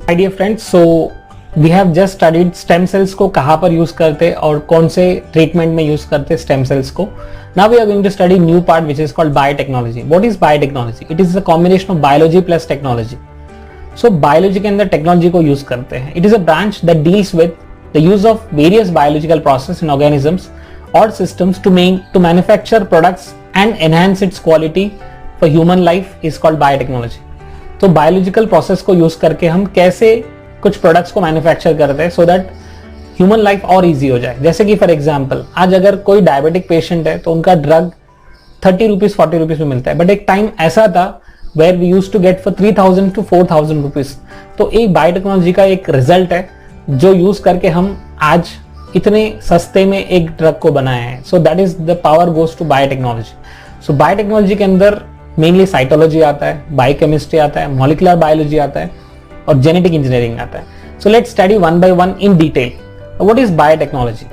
Hi dear friends, so we have just studied stem cells को कहाँ पर use करते और कौन से ट्रीटमेंट में यूज करते स्टेम सेल्स को. Now we are going to study new part which is called biotechnology. What is biotechnology? It is a combination of biology plus technology. So biology के अंदर टेक्नोलॉजी को यूज करते हैं. It is a branch that deals with the use of various biological process in organisms और systems to manufacture products and enhance its quality for human life is called biotechnology. तो biological process को use करके हम कैसे कुछ products को manufacture करते हैं सो दैट ह्यूमन लाइफ और इजी हो जाए. जैसे कि फॉर एग्जांपल आज अगर कोई डायबिटिक पेशेंट है तो उनका ड्रग 30 रुपीज 40 रुपीज में मिलता है, बट एक टाइम ऐसा था where we use to get for 3000 to 4000 rupees. तो एक बायोटेक्नोलॉजी का एक रिजल्ट है जो यूज करके हम आज इतने सस्ते में एक ड्रग को बनाए हैं. So that is the power goes to biotechnology. So biotechnology के अंदर मेनली साइटोलॉजी आता है, बायोकेमिस्ट्री आता है, मॉलिक्यूलर बायोलॉजी आता है और जेनेटिक इंजीनियरिंग आता है. So let's study one by one in detail what is biotechnology.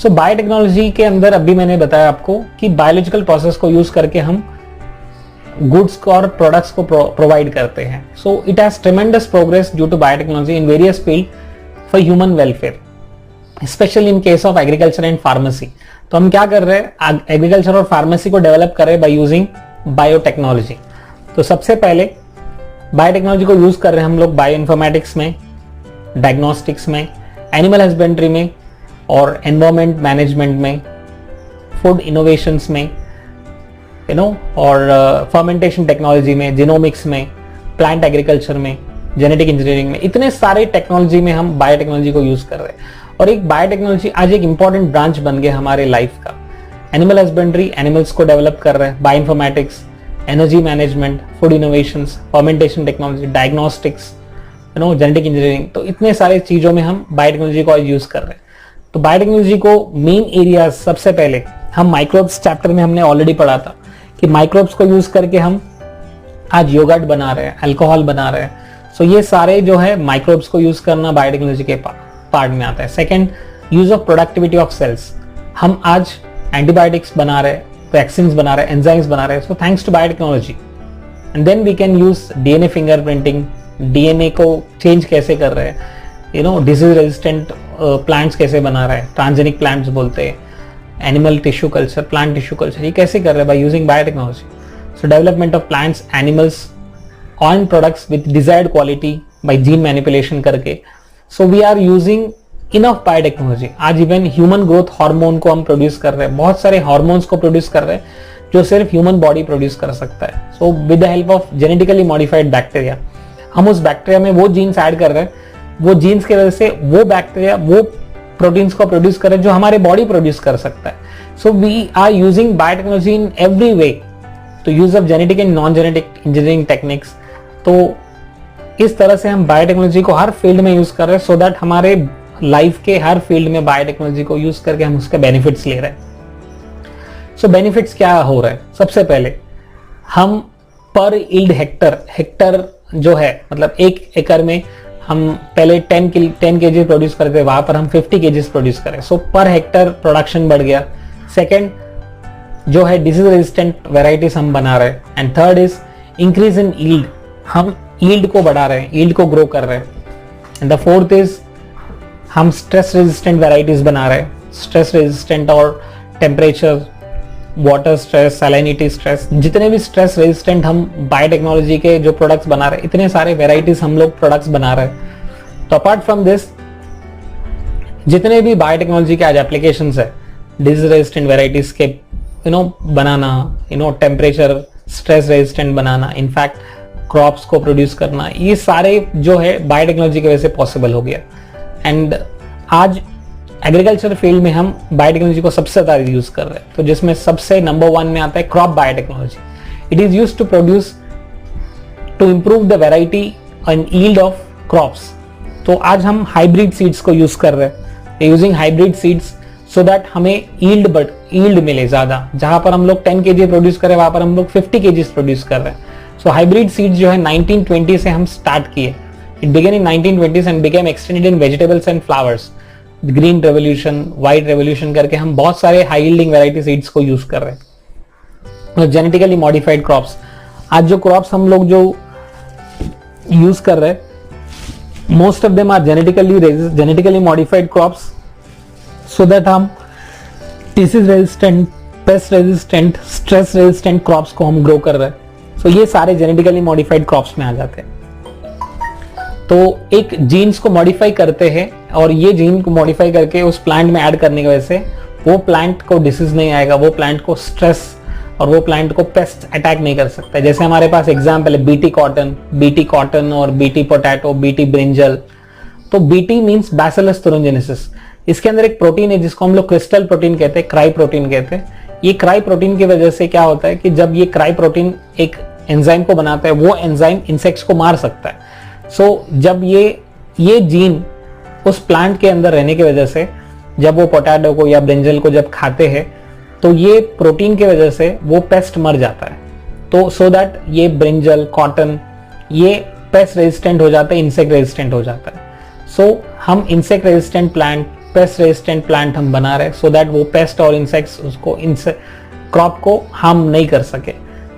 So biotechnology के अंदर अभी मैंने बताया आपको कि बायोलॉजिकल प्रोसेस को यूज करके हम गुड्स को और प्रोडक्ट्स को प्रोवाइड करते हैं. So it has tremendous progress due to biotechnology in various field for human welfare, specially in case of agriculture and pharmacy. तो हम क्या कर रहे हैं, एग्रीकल्चर और फार्मेसी को डेवलप कर रहे हैं बाय यूजिंग बायोटेक्नोलॉजी. तो सबसे पहले बायोटेक्नोलॉजी को यूज कर रहे हैं हम लोग बायो इन्फॉर्मेटिक्स में, डायग्नोस्टिक्स में, एनिमल हस्बेंड्री में और एनवायरमेंट मैनेजमेंट में, फूड इनोवेशंस में, और फर्मेंटेशन टेक्नोलॉजी में, जिनोमिक्स में, प्लांट एग्रीकल्चर में, जेनेटिक इंजीनियरिंग में. इतने सारे टेक्नोलॉजी में हम बायोटेक्नोलॉजी को यूज कर रहे हैं और एक बायोटेक्नोलॉजी आज एक इंपॉर्टेंट ब्रांच बन गया हमारे लाइफ का. एनिमल हस्बेंड्री, एनिमल्स को डेवलप कर रहे हैं, bio informatics, energy management, food innovations, fermentation technology, diagnostics, genetic engineering. तो इतने सारे चीजों में हम बायोटेक्नोलॉजी को आज यूज कर रहे हैं. तो बायोटेक्नोलॉजी को मेन एरियाज सबसे पहले हम माइक्रोब्स चैप्टर में हमने ऑलरेडी पढ़ा था कि माइक्रोब्स को यूज करके हम आज योगर्ट बना रहे हैं, अल्कोहल बना रहे हैं. सो ये सारे जो है माइक्रोब्स को यूज करना बायोटेक्नोलॉजी के पार्ट में आता है. Second, use of productivity of cells. हम आज एंटीबायोटिक्स बना रहे हैं, वैक्सीन बना रहे हैं, एंजाइम्स बना रहे हैं, so thanks to biotechnology. And then we can use DNA fingerprinting, DNA को चेंज कैसे कर रहे हैं, डिजीज रेजिस्टेंट प्लांट्स कैसे बना रहे हैं, ट्रांसजेनिक प्लांट्स बोलते हैं, animal tissue culture, plant tissue culture, ये कैसे कर रहे हैं by using biotechnology. So development of plants, animals on products with desired quality by gene manipulation करके. So we are using enough biotechnology. आज इवन ह्यूमन ग्रोथ हार्मोन को हम produce कर रहे हैं, बहुत सारे हार्मोन्स को प्रोड्यूस कर रहे हैं जो सिर्फ ह्यूमन बॉडी प्रोड्यूस कर सकता है. So with the help of genetically modified bacteria हम उस बैक्टीरिया में वो जीन्स ऐड कर रहे हैं, वो जीन्स की वजह से वो बैक्टीरिया वो प्रोटीन्स को प्रोड्यूस कर रहे हैं जो हमारे बॉडी प्रोड्यूस कर सकता है. So we are using biotechnology in every way to use of genetic and non genetic engineering techniques. तो इस तरह से हम बायोटेक्नोलॉजी को हर फील्ड में यूज कर रहे हैं सो दैट हमारे लाइफ के हर फील्ड में बायोटेक्नोलॉजी को यूज करके हम उसके बेनिफिट्स ले रहे हैं. सो बेनिफिट्स क्या हो रहा है, सबसे पहले हम पर यील्ड हेक्टर जो है, मतलब एक एकड़ में हम पहले 10 kg प्रोड्यूस करते वहां पर हम 50 kg प्रोड्यूस करें. सो पर हेक्टर प्रोडक्शन बढ़ गया. सेकेंड जो है डिजीज रेजिस्टेंट वेराइटीज हम बना रहे हैं. And third is increase in yield, हम यील्ड को बढ़ा रहे हैं, यील्ड को ग्रो कर रहे हैं. एंड द फोर्थ इज हम स्ट्रेस रेजिस्टेंट वेराइटीज बना रहे हैं, स्ट्रेस रेजिस्टेंट और temperature, water stress, salinity stress, जितने भी स्ट्रेस रेजिस्टेंट हम बायोटेक्नोलॉजी के जो प्रोडक्ट्स बना रहे हैं, इतने सारे वेराइटीज हम लोग प्रोडक्ट्स बना रहे हैं. तो अपार्ट फ्रॉम दिस जितने भी बायोटेक्नोलॉजी के आज एप्लीकेशंस है, डिजीज रेजिस्टेंट वेराइटीज के बनाना, टेम्परेचर स्ट्रेस रेजिस्टेंट बनाना, इनफैक्ट क्रॉप्स को प्रोड्यूस करना, ये सारे जो है बायोटेक्नोलॉजी की वजह से पॉसिबल हो गया. एंड आज एग्रीकल्चर फील्ड में हम बायोटेक्नोलॉजी को सबसे ज्यादा यूज कर रहे हैं. तो जिसमें सबसे नंबर 1 में आता है crop biotechnology. It is used to produce to improve the variety and yield of crops. तो आज हम हाइब्रिड सीड्स को यूज कर रहे हैं, using hybrid seeds so that हमें यील्ड मिले ज्यादा. जहां पर हम लोग 10 kg प्रोड्यूस करें वहां पर हम लोग 50 kg प्रोड्यूस कर रहे हैं. सो हाइब्रिड सीड्स जो है 1920 से हम स्टार्ट किए. It began in 1920s and became extended in vegetables and flowers. Green revolution, white revolution करके हम बहुत सारे हाई यील्डिंग वैरायटी सीड्स को यूज कर रहे हैं. जेनेटिकली मॉडिफाइड क्रॉप्स, आज जो क्रॉप्स हम लोग जो यूज कर रहे हैं most of them are genetically modified crops, so that हम disease resistant, pest resistant, stress resistant crops को हम ग्रो कर रहे हैं। सो ये सारे जेनेटिकली मॉडिफाइड क्रॉप्स में आ जाते हैं। तो एक जीन्स को मॉडिफाई करते हैं और ये जीन को मॉडिफाई करके उस प्लांट में ऐड करने की वजह से वो प्लांट को डिसीज नहीं आएगा, वो प्लांट को स्ट्रेस और वो प्लांट को पेस्ट अटैक नहीं कर सकता। जैसे हमारे पास एग्जांपल है बीटी कॉटन और बीटी पोटैटो, बीटी ब्रिंजल। तो बीटी मींस बैसिलस thuringiensis। इसके अंदर एक प्रोटीन है जिसको हम लोग क्रिस्टल प्रोटीन कहते हैं, क्राई प्रोटीन कहते हैं। ये क्राई प्रोटीन की वजह से क्या होता है कि जब ये क्राई प्रोटीन एक एंजाइम को बनाता है, वो एंजाइम इंसेक्ट्स को मार सकता है। सो जब ये जीन उस प्लांट के अंदर रहने की वजह से जब वो पोटैटो को या ब्रिंजल को जब खाते हैं तो ये प्रोटीन की वजह से वो पेस्ट मर जाता है। तो सो दैट ये ब्रिंजल, कॉटन ये पेस्ट रेजिस्टेंट हो जाता है, इंसेक्ट रेजिस्टेंट हो जाता है। सो हम insect resistant plant, pest resistant plant हम बना रहे सो दैट वो पेस्ट और इंसेक्ट्स उसको क्रॉप को हार्म नहीं कर सके।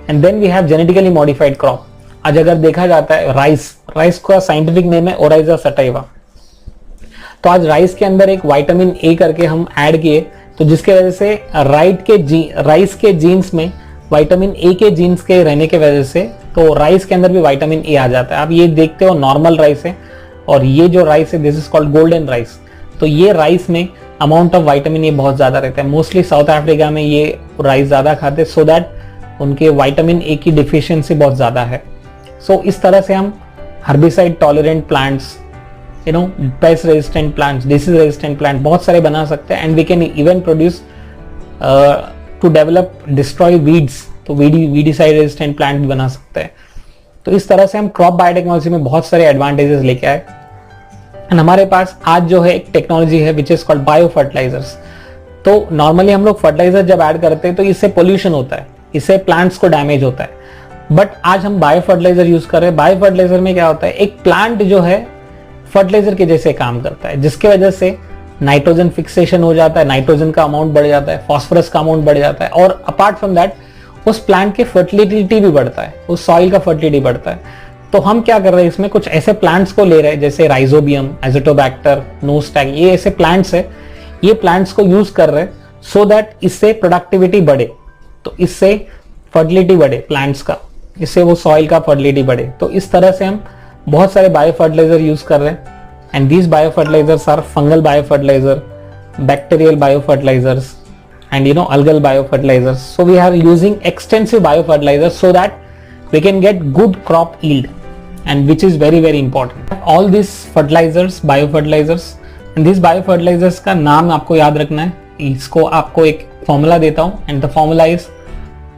And then we have genetically modified crop. आज अगर देखा जाता है राइस का साइंटिफिक नेम है ओराइजा सटाइवा। तो आज राइस के अंदर एक विटामिन ए करके हम ऐड किए, तो जिसके वजह से राइस के जीन्स में विटामिन ए के जीन्स के रहने के वजह से तो राइस के अंदर भी विटामिन ए आ जाता है। आप ये देखते हो नॉर्मल राइस है और ये जो राइस है this is called golden rice. तो ये राइस में अमाउंट ऑफ विटामिन ए बहुत ज्यादा रहता है। मोस्टली साउथ अफ्रीका में ये राइस ज्यादा खाते हैं सो दैट उनके विटामिन ए की डिफिशियंसी बहुत ज्यादा है। सो इस तरह से हम herbicide tolerant plants, pest resistant plants, disease resistant plant बहुत सारे बना सकते हैं। And we can even produce to develop destroy weeds, तो वीडिसाइड रेजिस्टेंट प्लांट भी बना सकते हैं। तो इस तरह से हम क्रॉप बायोटेक्नोलॉजी में बहुत सारे एडवांटेजेस लेके आए। एंड हमारे पास आज जो है एक टेक्नोलॉजी है which is called bio fertilizers. तो नॉर्मली हम लोग फर्टिलाइजर जब ऐड करते हैं तो इससे पोल्यूशन होता है, इससे प्लांट्स को डैमेज होता है। बट आज हम बायो फर्टिलाइजर यूज कर रहे हैं। बायो फर्टिलाइजर में क्या होता है, एक प्लांट जो है फर्टिलाइजर के जैसे काम करता है, जिसके वजह से नाइट्रोजन फिक्सेशन हो जाता है, नाइट्रोजन का अमाउंट बढ़ जाता है, फास्फोरस का अमाउंट बढ़ जाता है और अपार्ट फ्रॉम दैट उस प्लांट की फर्टिलिटी भी बढ़ता है, उस सॉइल का फर्टिलिटी बढ़ता है। तो हम क्या कर रहे हैं, इसमें कुछ ऐसे प्लांट्स को ले रहे हैं जैसे राइजोबियम, एजोटोबैक्टर, नोस्टैग, ये ऐसे प्लांट्स है, ये प्लांट्स को यूज कर रहे हैं सो दैट इससे प्रोडक्टिविटी बढ़े, तो इससे फर्टिलिटी बढ़े प्लांट्स का, इससे वो सॉइल का फर्टिलिटी बढ़े। तो इस तरह से हम बहुत सारे बायो फर्टिलाइजर यूज कर रहे हैं। And these bio fertilizers are fungal bio fertilizer, bacterial bio fertilizers and algal biofertilizers. So we are using extensive biofertilizers so that we can get good crop yield, and which is very very important. All these fertilizers, biofertilizers, and these biofertilizers का नाम आपको याद रखना है। इसको आपको एक formula देता हूँ and the formula is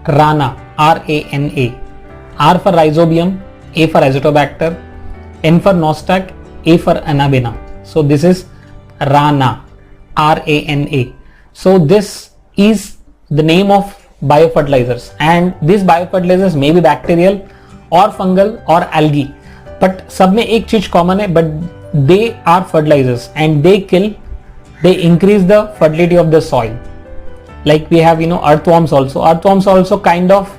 RANA, RANA. R for rhizobium, A for azotobacter, N for nostoc, A for anabena. So this is RANA, RANA. So this is the name of biofertilizers, and these biofertilizers may be bacterial or fungal or algae, but सब में एक चीज common है, but they are fertilizers and they increase the fertility of the soil. Like we have earthworms also. Earthworms also kind of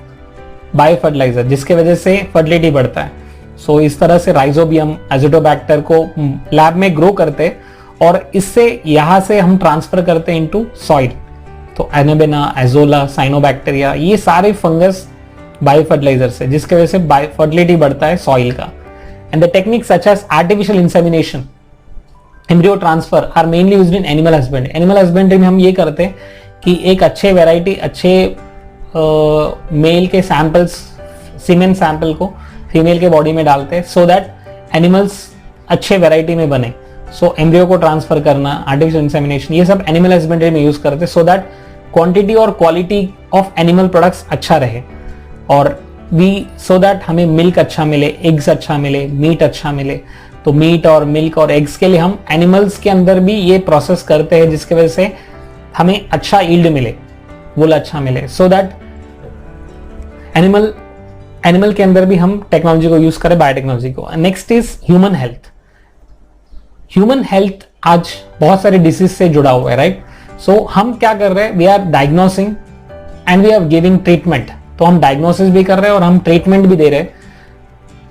biofertilizer, जिसके वजह से fertility बढ़ता है। So इस तरह से राइजोबियम, एजोटोबैक्टर को लैब में ग्रो करते और इससे यहां से हम ट्रांसफर करते हैं इनटू सॉइल। तो एनाबेना, एजोला, साइनोबैक्टीरिया, ये सारे फंगस बायोफर्टिलाइजर्स है, जिसके वजह से फर्टिलिटी बढ़ता है सॉइल का। And the technique such as artificial insemination, embryo transfer are mainly used in animal husbandry. Animal husbandry में हम ये करते हैं कि एक अच्छे वेराइटी, अच्छे मेल के सैंपल्स, सीमेन सैंपल को फीमेल के बॉडी में डालते हैं सो दैट एनिमल्स अच्छे वेराइटी में बने। सो एम्ब्रियो को ट्रांसफर करना, आर्टिफिशियल इंसेमिनेशन, ये सब एनिमल हस्बेंड्री में यूज करते हैं सो दैट क्वांटिटी और क्वालिटी ऑफ एनिमल प्रोडक्ट्स अच्छा रहे और सो दैट हमें मिल्क अच्छा मिले, एग्स अच्छा मिले, मीट अच्छा मिले। तो मीट और मिल्क और एग्स के लिए हम एनिमल्स के अंदर भी ये प्रोसेस करते हैं, जिसके वजह से हमें अच्छा यील्ड मिले, वूल अच्छा मिले, सो दैट एनिमल के अंदर भी हम टेक्नोलॉजी को यूज करें, बायोटेक्नोलॉजी को। Next is human health. Human health आज बहुत सारे डिसीज से जुड़ा हुआ है, राइट? सो हम क्या कर रहे हैं, we are diagnosing and we are giving treatment. तो हम डायग्नोसिस भी कर रहे हैं और हम ट्रीटमेंट भी दे रहे हैं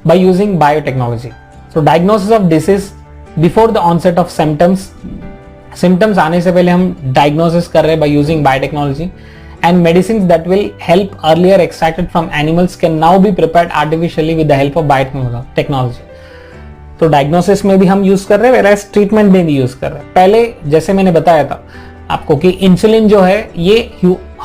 by using biotechnology. So diagnosis of disease before the onset of symptoms, symptoms आने से पहले हम डायग्नोसिस कर रहे हैं by using biotechnology, and medicines that will help earlier extracted from animals can now be prepared artificially with the help of biotechnology. तो diagnosis में भी हम यूज कर रहे हैं, whereas ट्रीटमेंट में भी यूज कर रहे हैं. पहले जैसे मैंने बताया था आपको कि इंसुलिन जो है ये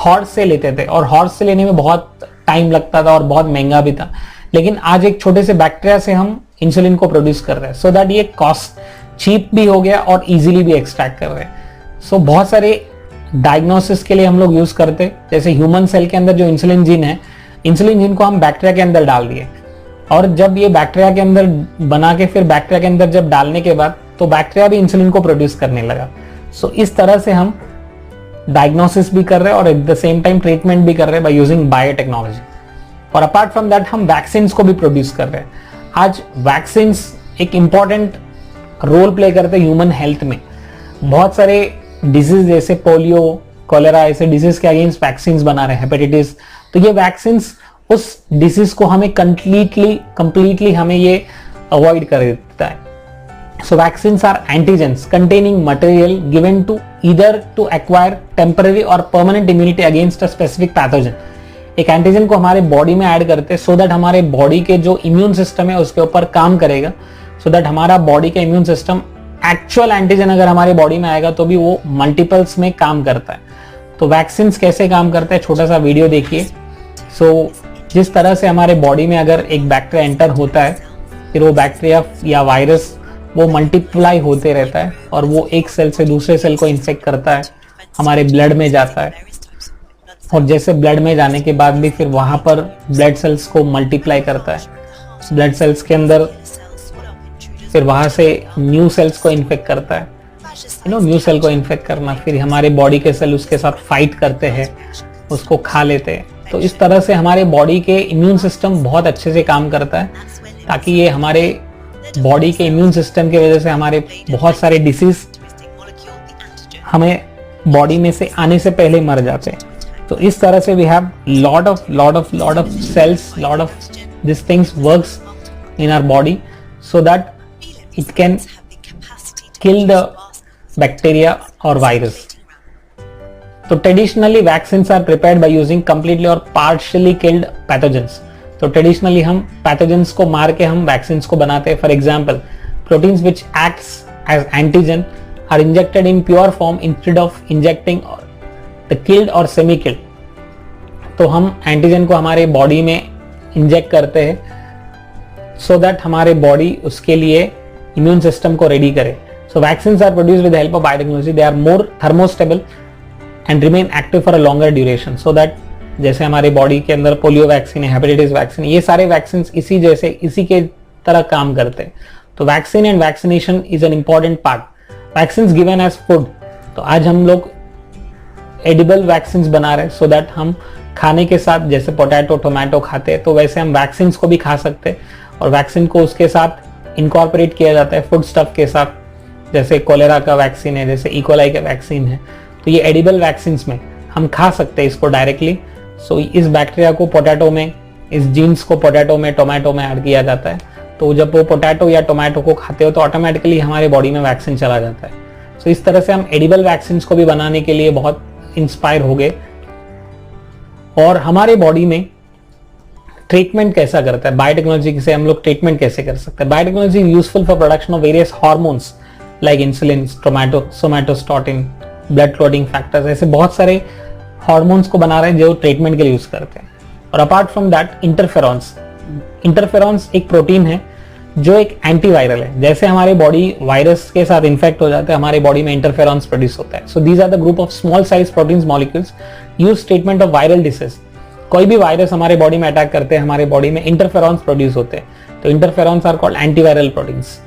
हॉर्स से लेते थे और हॉर्स से लेने में बहुत टाइम लगता था और बहुत महंगा भी था, लेकिन आज एक छोटे से बैक्टीरिया से हम इंसुलिन को प्रोड्यूस कर रहे हैं, सो दैट ये कॉस्ट चीप भी हो गया और इजीली भी एक्सट्रैक्ट कर रहे हैं. सो बहुत सारे डायग्नोसिस के लिए हम लोग यूज करते, जैसे ह्यूमन सेल के अंदर जो इंसुलिन जीन है, इंसुलिन जीन को हम बैक्टीरिया के अंदर डाल दिए और जब ये बैक्टीरिया के अंदर बना के फिर बैक्टीरिया के अंदर जब डालने के बाद तो बैक्टीरिया भी इंसुलिन को प्रोड्यूस करने लगा. सो इस तरह से हम डायग्नोसिस भी कर रहे हैं और at the same time treatment भी कर रहे हैं बाय यूजिंग बायोटेक्नोलॉजी. और अपार्ट फ्रॉम दैट हम वैक्सीन को भी प्रोड्यूस कर रहे हैं. आज वैक्सीन एक इंपॉर्टेंट रोल प्ले करते हैं ह्यूमन हेल्थ में. बहुत सारे डिजीज जैसे पोलियो, कोलेरा ऐसे डिजीज के अगेंस्ट वैक्सीन बना रहे हैं, हेपेटाइटिस. तो ये वैक्सीन उस डिजीज को हमें कंप्लीटली हमें ये अवॉइड कर देता है. So vaccine are antigens containing material given to either to acquire temporary और permanent immunity against a specific pathogen. एक एंटीजन को हमारे बॉडी में ऐड करते हैं सो दैट हमारे बॉडी के जो इम्यून सिस्टम है उसके ऊपर काम करेगा, सो दैट हमारा बॉडी का इम्यून सिस्टम एक्चुअल एंटीजन अगर हमारे बॉडी में आएगा तो भी वो मल्टीपल्स में काम करता है. तो वैक्सीन कैसे काम करता है, छोटा सा वीडियो देखिए. सो जिस तरह से हमारे बॉडी में अगर एक बैक्टीरिया एंटर होता है, फिर वो बैक्टीरिया या वायरस वो मल्टीप्लाई होते रहता है और वो एक सेल से दूसरे सेल को इन्फेक्ट करता है, हमारे ब्लड में जाता है और जैसे ब्लड में जाने के बाद भी फिर वहां पर ब्लड सेल्स को मल्टीप्लाई करता है. ब्लड सेल्स के अंदर फिर वहां से न्यू सेल्स को इन्फेक्ट करता है. न्यू सेल को इन्फेक्ट करना, फिर हमारे बॉडी के सेल उसके साथ फाइट करते हैं, उसको खा लेते हैं. तो इस तरह से हमारे बॉडी के इम्यून सिस्टम बहुत अच्छे से काम करता है, ताकि ये हमारे बॉडी के इम्यून सिस्टम की वजह से हमारे बहुत सारे डिसीज हमें बॉडी में से आने से पहले मर जाते हैं. तो इस तरह से we have lot of cells, lot of these things works in our body so that it can kill the bacteria or virus. So traditionally vaccines are prepared by using completely or partially killed pathogens. तो traditionally हम pathogens को मार के हम vaccines को बनाते हैं. For example, proteins which acts as antigen are injected in pure form instead of injecting the killed or semi killed. तो हम एंटीजन को हमारे बॉडी में इंजेक्ट करते हैं सो दैट हमारे बॉडी उसके लिए इम्यून सिस्टम को रेडी करे. So vaccines are produce with help of biotechnology. They are more thermostable and remain active for a longer duration, so that जैसे हमारे बॉडी के अंदर पोलियो वैक्सीन है, हेपेटाइटिस वैक्सीन, ये सारे वैक्सीन इसी के तरह काम करते हैं. तो vaccine and vaccination is an important part. Vaccine given as food. तो आज हम लोग एडिबल वैक्सीन बना रहे हैं सो दैट हम खाने के साथ जैसे पोटैटो, टोमेटो खाते हैं, तो वैसे हम वैक्सीन को भी खा सकते हैं और वैक्सीन को उसके साथ इनकॉर्पोरेट किया जाता है फूड स्टफ के साथ. जैसे कोलेरा का वैक्सीन है, जैसे इकोलाई का वैक्सीन है, तो ये एडिबल वैक्सीन में हम खा सकते हैं इसको डायरेक्टली. सो इस बैक्टीरिया को पोटैटो में, इस जीन्स को पोटैटो में, टोमेटो में ऐड किया जाता है. तो जब वो पोटैटो या टोमेटो को खाते हो तो ऑटोमेटिकली हमारे बॉडी में वैक्सीन चला जाता है. सो इस तरह से हम एडिबल वैक्सीन को भी बनाने के लिए बहुत इंस्पायर हो गए. और हमारे बॉडी में ट्रीटमेंट कैसा करता है, बायोटेक्नोलॉजी से हम लोग ट्रीटमेंट कैसे कर सकते हैं. Biotechnology useful for production of various hormones like insulin, somatostatin, blood clotting factors, ऐसे बहुत सारे हार्मोन्स को बना रहे हैं जो ट्रीटमेंट के लिए यूज करते हैं. और अपार्ट फ्रॉम दैट इंटरफेरॉन्स एक प्रोटीन है जो एक एंटीवायरल है. जैसे हमारे बॉडी वायरस के साथ इन्फेक्ट हो जाता है, हमारे बॉडी में इंटरफेरॉन्स प्रोड्यूस होता है. So these are the group of small size proteins molecules use treatment of viral disease. कोई भी वायरस हमारे बॉडी में अटैक करते हैं, हमारे बॉडी में इंटरफेरॉन्स प्रोड्यूस होते हैं. तो interferons are called antiviral proteins.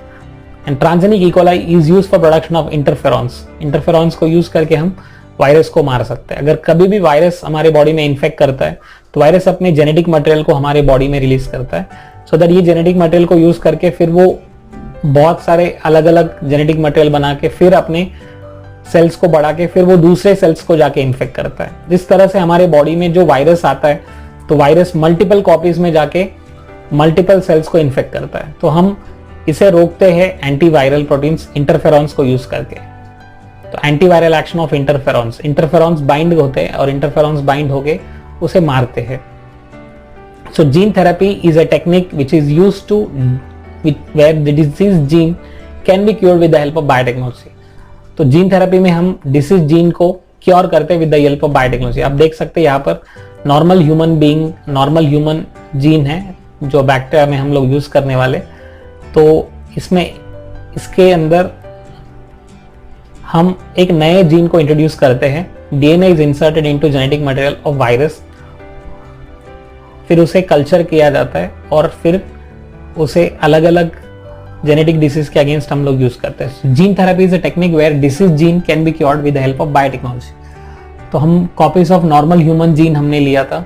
And transgenic E coli is use for production of interferons. Interferons को यूज करके हम वायरस को मार सकते हैं. अगर कभी भी वायरस हमारे बॉडी में इन्फेक्ट करता है तो वायरस अपने जेनेटिक मटेरियल को हमारे बॉडी में रिलीज करता है, सो दैट ये जेनेटिक मटेरियल को यूज करके फिर वो बहुत सारे अलग अलग जेनेटिक मटेरियल बना के फिर अपने सेल्स को बढ़ा के फिर वो दूसरे सेल्स को जाके इन्फेक्ट करता है. जिस तरह से हमारे बॉडी में जो वायरस आता है तो वायरस मल्टीपल कॉपीज में जाके मल्टीपल सेल्स को इन्फेक्ट करता है. तो हम इसे रोकते हैं एंटीवायरल प्रोटीन्स इंटरफेरॉन्स को यूज करके। तो antiviral action of interferons, interferons bind होते हैं और इंटरफेरॉन्स बाइंड होके उसे मारते हैं। So gene therapy is a technique which is used to where the disease gene can be cured with the help of biotechnology. तो जीन थेरेपी में हम डिसीज जीन को क्योर करते हैं with the help of biotechnology. आप देख सकते हैं यहाँ पर normal human being, normal human gene है जो बैक्टीरिया में हम लोग यूज करने वाले। तो इसमें इसके अंदर हम एक नए जीन को इंट्रोड्यूस करते हैं। DNA is inserted into genetic material of virus, फिर उसे कल्चर किया जाता है और फिर उसे अलग अलग जेनेटिक डिसीज के अगेंस्ट हम लोग यूज करते हैं। Gene therapy is a technique where disease gene can be cured with the help of biotechnology. तो हम copies of normal human gene हमने लिया था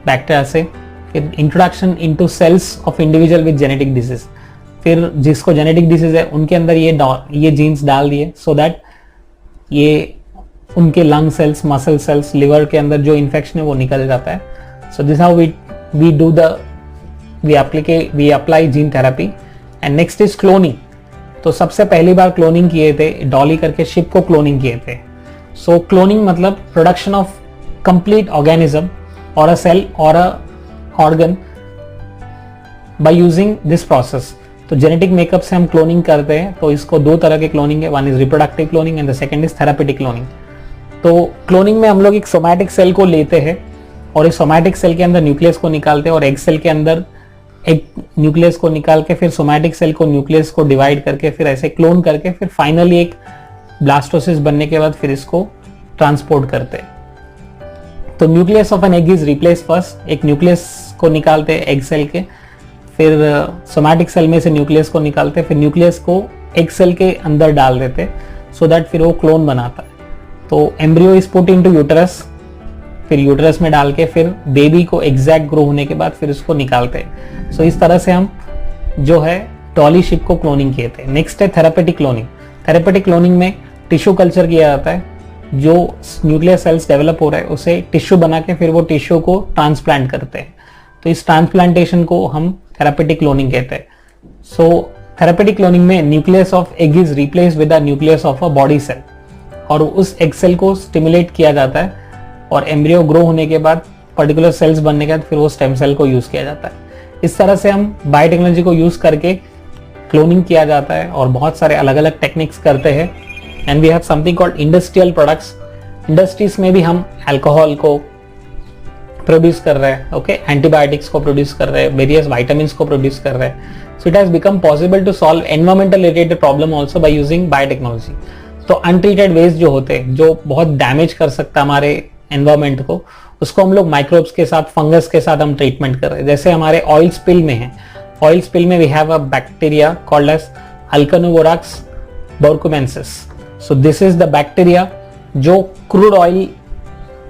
बैक्टीरिया से, फिर introduction into cells of individual with genetic disease, फिर जिसको जेनेटिक डिसीज है उनके अंदर ये जीन्स डाल दिए सो दैट ये उनके lung cells, muscle cells, liver के अंदर जो इन्फेक्शन है वो निकल जाता है। So this how we do the we apply gene therapy. And next is cloning. तो सबसे पहली बार क्लोनिंग किए थे, डॉली करके शिप को क्लोनिंग किए थे। सो क्लोनिंग मतलब प्रोडक्शन ऑफ कंप्लीट ऑर्गेनिज्म और अ सेल और a organ by using this process. तो जेनेटिक मेकअप से हम क्लोनिंग करते हैं। तो इसको दो तरह के क्लोनिंग है, one is reproductive cloning and the second is therapeutic cloning. तो क्लोनिंग में हम लोग एक सोमैटिक सेल को लेते हैं और इस सोमैटिक सेल के अंदर न्यूक्लियस को निकालते हैं और एग सेल के अंदर एक न्यूक्लियस को निकाल के फिर सोमैटिक सेल को न्यूक्लियस को डिवाइड करके फिर ऐसे क्लोन करके फिर फाइनली एक ब्लास्टोसिस बनने के बाद फिर इसको ट्रांसपोर्ट करते हैं। तो nucleus of an egg is replace first, एक न्यूक्लियस को निकालते हैं एग सेल के, फिर सोमैटिक सेल में से न्यूक्लियस को निकालते हैं, फिर न्यूक्लियस को एग सेल के अंदर डाल देते सो दैट फिर वो क्लोन बनाता है। तो embryo is put into uterus, फिर यूटरस में डाल के फिर बेबी को एग्जैक्ट ग्रो होने के बाद फिर उसको निकालते हैं। सो इस तरह से हम जो है डॉली शिप को क्लोनिंग किए थे। नेक्स्ट है थेरापेटिक क्लोनिंग। थेरापेटिक क्लोनिंग में टिश्यू कल्चर किया जाता है, जो न्यूक्लियर सेल्स डेवलप हो रहा है उसे टिश्यू बना के फिर वो टिश्यू को ट्रांसप्लांट करते हैं। तो इस ट्रांसप्लांटेशन को हम थेरापेटिक क्लोनिंग कहते हैं। सो थेरापेटिक क्लोनिंग में nucleus of egg is replace with the nucleus of a body cell और उस एग सेल को स्टिमुलेट किया जाता है और एम्ब्रियो ग्रो होने के बाद पर्टिकुलर सेल्स बनने के बाद फिर वो स्टेम सेल को यूज किया जाता है। इस तरह से हम बायोटेक्नोलॉजी को यूज करके क्लोनिंग किया जाता है और बहुत सारे अलग अलग टेक्निक्स करते हैं। And we have something called industrial products. Industries में भी हम अल्कोहल को प्रोड्यूस कर रहे हैं, ओके, एंटीबायोटिक्स को प्रोड्यूस कर रहे हैं, वेरियस विटामिन्स को प्रोड्यूस कर रहे हैं। So it has become possible to solve environmental related problem also by using biotechnology. तो अनट्रीटेड वेस्ट जो होते हैं, जो बहुत डैमेज कर सकता है हमारे एनवायरमेंट को, उसको हम लोग माइक्रोब्स के साथ, फंगस के साथ हम ट्रीटमेंट कर रहे हैं। जैसे हमारे ऑयल स्पिल में है, ऑयल स्पिल में we have a bacteria called as Alcanivorax borkumensis. So this is the bacteria जो क्रूड ऑयल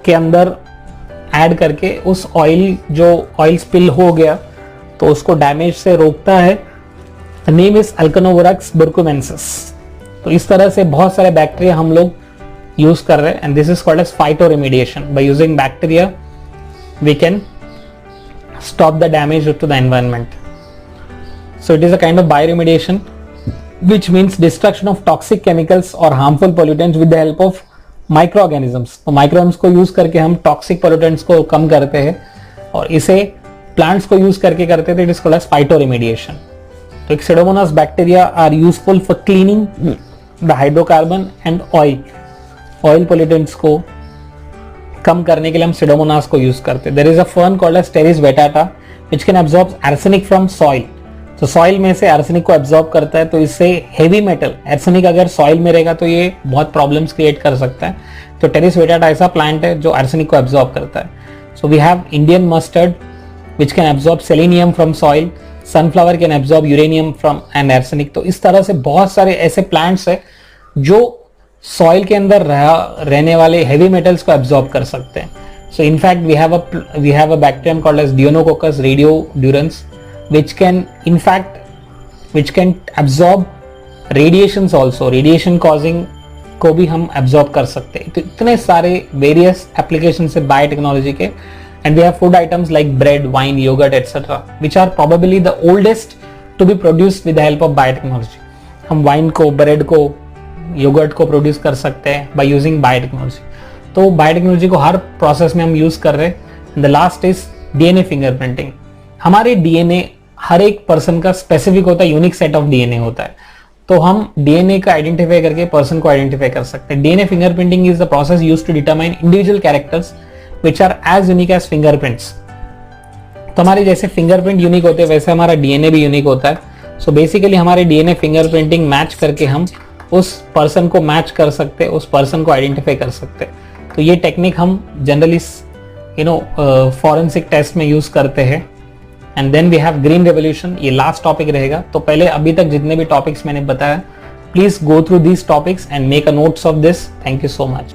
के अंदर ऐड करके उस ऑयल, जो ऑयल स्पिल हो गया तो उसको डैमेज से रोकता है। Name is Alcanivorax borkumensis. तो इस तरह से बहुत सारे बैक्टीरिया हम लोग यूज कर रहे हैं and this is called as phytoremediation. By using bacteria we can stop the damage to the environment. So it is a kind of bioremediation, which means destruction of toxic chemicals or harmful pollutants with the help of microorganisms. तो microorganisms को use करके हम toxic pollutants को कम करते हैं और इसे plants को यूज करके करते थे। It is called as phytoremediation. तो Pseudomonas bacteria are useful for cleaning the hydrocarbon and oil pollutants को कम करने के लिए हम Pseudomonas को यूज करते हैं। There is a fern called as Pteris vetata which can absorb arsenic from soil. तो सॉइल में से आर्सेनिक को एब्जॉर्ब करता है, तो इससे हेवी मेटल, आर्सेनिक अगर सॉइल में रहेगा तो ये बहुत प्रॉब्लम्स क्रिएट कर सकता है। तो टेरिस वेटाटा ऐसा प्लांट है जो आर्सेनिक को एब्जॉर्ब करता है। So we have Indian mustard which can absorb selenium from soil, sunflower can absorb uranium from and arsenic. तो इस तरह से बहुत सारे ऐसे प्लांट्स है जो सॉइल के अंदर रहने वाले हेवी मेटल्स को एब्जॉर्ब कर सकते हैं। So in fact we have a bacterium called as Deinococcus radiodurans which can absorb radiations also, radiation causing को भी हम absorb कर सकते हैं। तो इतने सारे various applications है बायोटेक्नोलॉजी के। and we have food items like bread, wine, yogurt etc. which are probably the oldest to be produce with the help of biotechnology. हम वाइन को, ब्रेड को, योगर्ट को प्रोड्यूस कर सकते हैं बाय यूजिंग बायोटेक्नोलॉजी। तो biotechnology को हर प्रोसेस में हम यूज कर रहे हैं। The last is DNA fingerprinting. हमारे डीएनए हर एक पर्सन का स्पेसिफिक होता है, यूनिक सेट ऑफ डीएनए होता है, तो हम डीएनए का आइडेंटिफाई करके पर्सन को आइडेंटिफाई कर सकते हैं। DNA fingerprinting is the process used to determine individual characters which are as unique as fingerprints. तो हमारे जैसे फिंगरप्रिंट यूनिक होते हैं वैसे हमारा डीएनए भी यूनिक होता है। सो बेसिकली हमारे डीएनए फिंगरप्रिंटिंग मैच करके हम उस पर्सन को मैच कर सकते हैं, उस पर्सन को आइडेंटिफाई कर सकते हैं। तो ये टेक्निक हम जनरली फॉरेंसिक टेस्ट में यूज करते हैं। And then we have green revolution, ये लास्ट टॉपिक रहेगा। तो पहले अभी तक जितने भी टॉपिक्स मैंने बताया, please go through these topics and make a notes of this. Thank you so much.